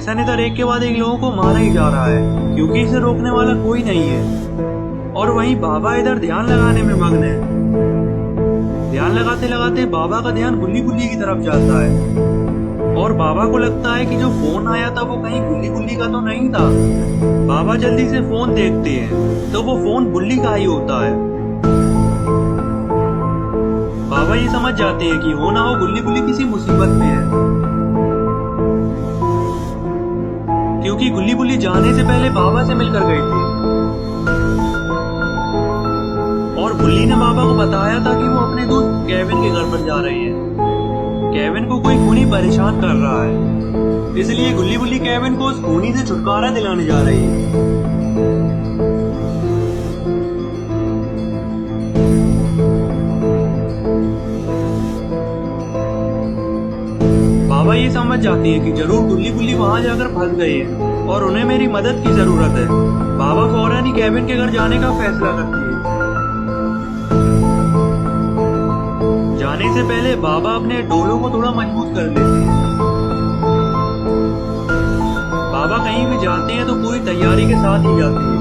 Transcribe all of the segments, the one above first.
Jason इधर एक के बाद एक लोगों को मारा ही जा रहा है क्योंकि इसे रोकने वाला कोई नहीं है। और वहीं बाबा इधर ध्यान लगाने में मग्न है। ध्यान लगाते लगाते बाबा का ध्यान गुल्ली गुल्ली की तरफ जाता है और बाबा को लगता है कि जो फोन आया था वो कहीं गुल्ली गुल्ली का तो नहीं था। बाबा जल्दी से फोन देखते हैं तो वो फोन गुल्ली का ही होता है। बाबा ये समझ जाते हैं कि हो ना हो गुल्ली गुल्ली किसी मुसीबत में है, क्योंकि गुल्ली गुल्ली जाने से पहले बाबा से मिलकर गई थी और गुल्ली ने बाबा को बताया था कि वो अपने दोस्त केविन के घर पर जा रही है। केविन को कोई खूनी परेशान कर रहा है, इसलिए गुल्ली गुल्ली केविन को उस खूनी से छुटकारा दिलाने जा रही है। बाबा ये समझ जाती है कि जरूर गुल्ली गुल्ली वहां जाकर फंस गई है और उन्हें मेरी मदद की जरूरत है। बाबा फौरन ही केविन के घर जाने का फैसला करती है। जाने से पहले बाबा अपने डोलों को थोड़ा मजबूत कर लेते हैं। बाबा कहीं भी जाते हैं तो पूरी तैयारी के साथ ही जाते हैं।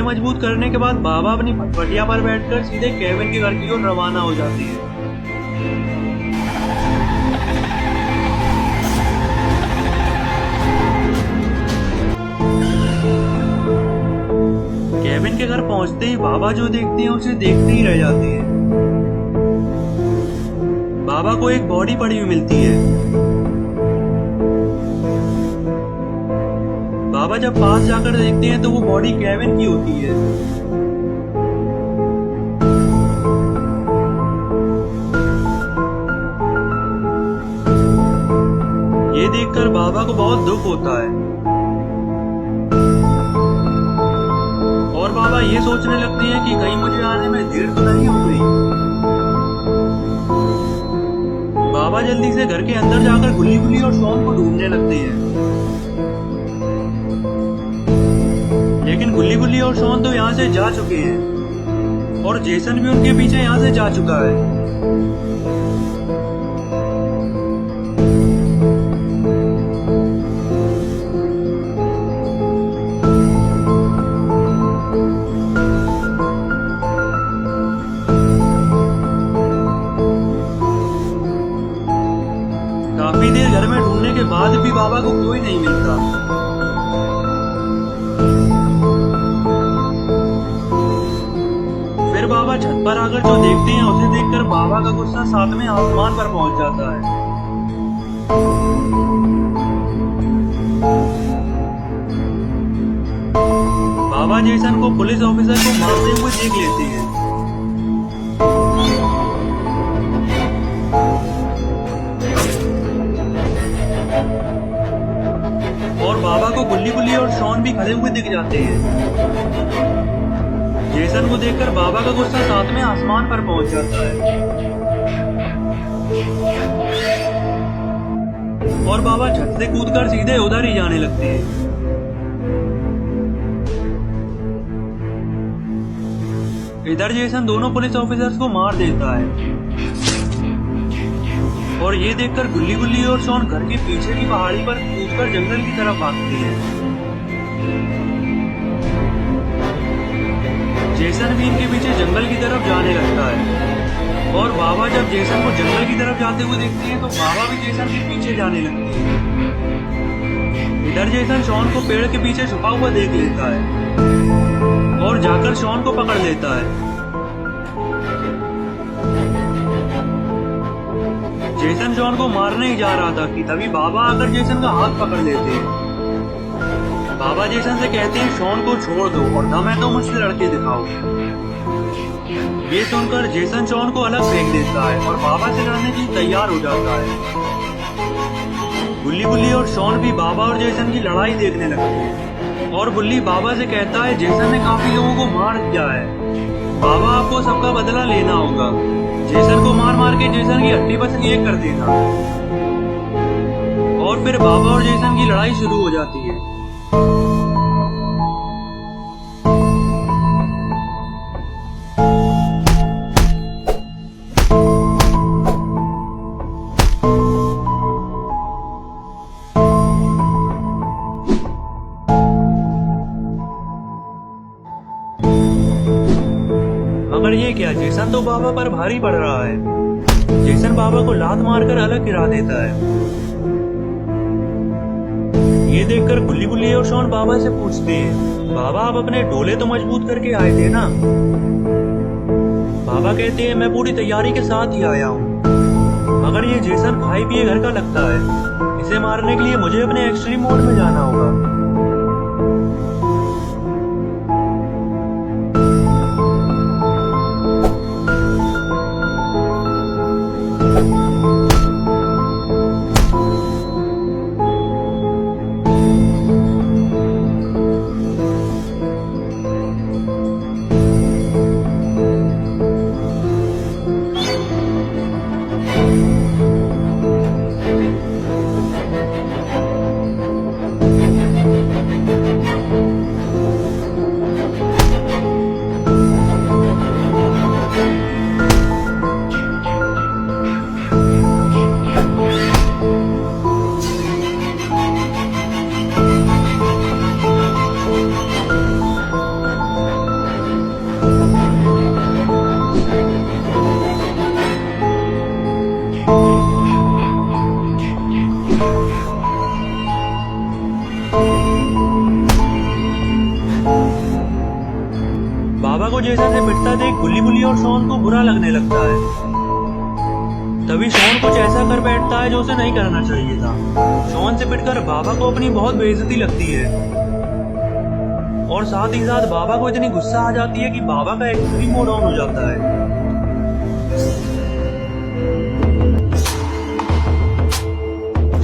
मजबूत करने के बाद बाबा अपनी फटफटिया पर बैठकर सीधे केविन के घर की ओर रवाना हो जाती है। केविन के घर पहुंचते ही बाबा जो देखते हैं उसे देखते ही रह जाते हैं। बाबा को एक बॉडी पड़ी हुई मिलती है। बाबा जब पास जाकर देखते हैं तो वो बॉडी केविन की होती है। ये देखकर बाबा को बहुत दुख होता है और बाबा ये सोचने लगते हैं कि कहीं मुझे आने में देर तो नहीं हो गई। बाबा जल्दी से घर के अंदर जाकर गुल्ली गुल्ली और शॉन को ढूंढने लगते हैं, लेकिन गुल्ली गुल्ली और शॉन तो यहाँ से जा चुके हैं और जेसन भी उनके पीछे यहाँ से जा चुका है। काफी देर घर में ढूंढने के बाद भी बाबा को कोई नहीं मिलता। बाबा छत पर आकर जो देखते हैं उसे देखकर बाबा का गुस्सा सातवें आसमान पर पहुंच जाता है। बाबा जेसन को पुलिस ऑफिसर को मारते हुए देख लेते हैं। और बाबा को गुल्ली गुल्ली और शॉन भी खड़े हुए दिख जाते हैं। जेसन को देखकर बाबा का गुस्सा सातवें आसमान पर पहुंच जाता है और बाबा छत से कूदकर सीधे उधर ही जाने लगते हैं। इधर जेसन दोनों पुलिस ऑफिसर्स को मार देता है और ये देखकर गुल्ली गुल्ली और शॉन घर के पीछे की पहाड़ी पर कूदकर जंगल की तरफ भागती है। जेसन भी इनके पीछे जंगल की तरफ जाने लगता है और बाबा जब जेसन को जंगल की तरफ जाते हुए देखते हैं तो बाबा भी जेसन के पीछे जाने लगते हैं। इधर जेसन शॉन को पेड़ के पीछे छुपा हुआ देख लेता है और जाकर शॉन को पकड़ लेता है। जेसन शॉन को मारने ही जा रहा था कि तभी बाबा आकर जेसन का हाथ पकड़ लेते हैं। बाबा जेसन से कहते हैं शॉन को छोड़ दो और दम है तो मुझसे लड़के दिखाओ। ये सुनकर जेसन शॉन को अलग फेंक देता है और बाबा से लड़ने के लिए तैयार हो जाता है। बुल्ली बुल्ली और शॉन भी बाबा और जेसन की लड़ाई देखने लगते हैं और बुल्ली बाबा से कहता है जेसन ने काफी लोगों को मार दिया है, बाबा आपको सबका बदला लेना होगा। जेसन को मार मार के जेसन की हड्डी बस एक कर देना। और फिर बाबा और जेसन की लड़ाई शुरू हो जाती है। मगर ये क्या, जेसन तो बाबा पर भारी पड़ रहा है। जेसन बाबा को लात मारकर अलग गिरा देता है। ये देखकर बुल्ली बुल्ली और शॉन बाबा से पूछते हैं, बाबा आप अपने डोले तो मजबूत करके आए थे ना? बाबा कहते हैं मैं पूरी तैयारी के साथ ही आया हूँ, मगर ये जेसन खाई पिए घर का लगता है। इसे मारने के लिए मुझे अपने एक्सट्रीम मोड में जाना होगा। बाबा को जेसन से पिटता देख बुल्ली बुल्ली और शॉन को बुरा लगने लगता है। तभी शॉन कुछ ऐसा कर बैठता है जो उसे नहीं करना चाहिए था। शॉन से पिटकर बाबा को अपनी बहुत बेइज्जती लगती है और साथ ही साथ बाबा को इतनी गुस्सा आ जाती है कि बाबा का एक्सट्रीम मोड ऑन हो जाता है।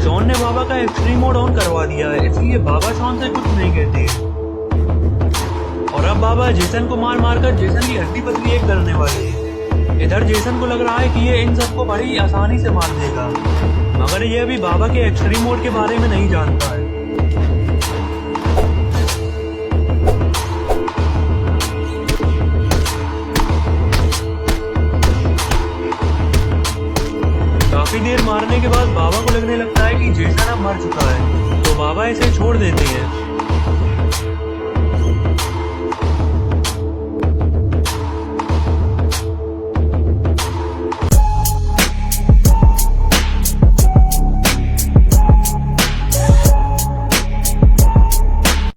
शॉन ने बाबा का एक्सट्रीम मोड ऑन करवा दिया है, इसलिए बाबा शॉन से कुछ नहीं कहते। और अब बाबा जेसन को मार मार कर जेसन की हड्डी पसली एक करने वाले हैं। इधर जेसन को लग रहा है कि ये इन सबको बड़ी आसानी से मार देगा, मगर ये अभी बाबा के एक्सट्रीम मोड के बारे में नहीं जानता है। काफी देर मारने के बाद बाबा को लगने लगता है कि जेसन अब मर चुका है, तो बाबा इसे छोड़ देते हैं।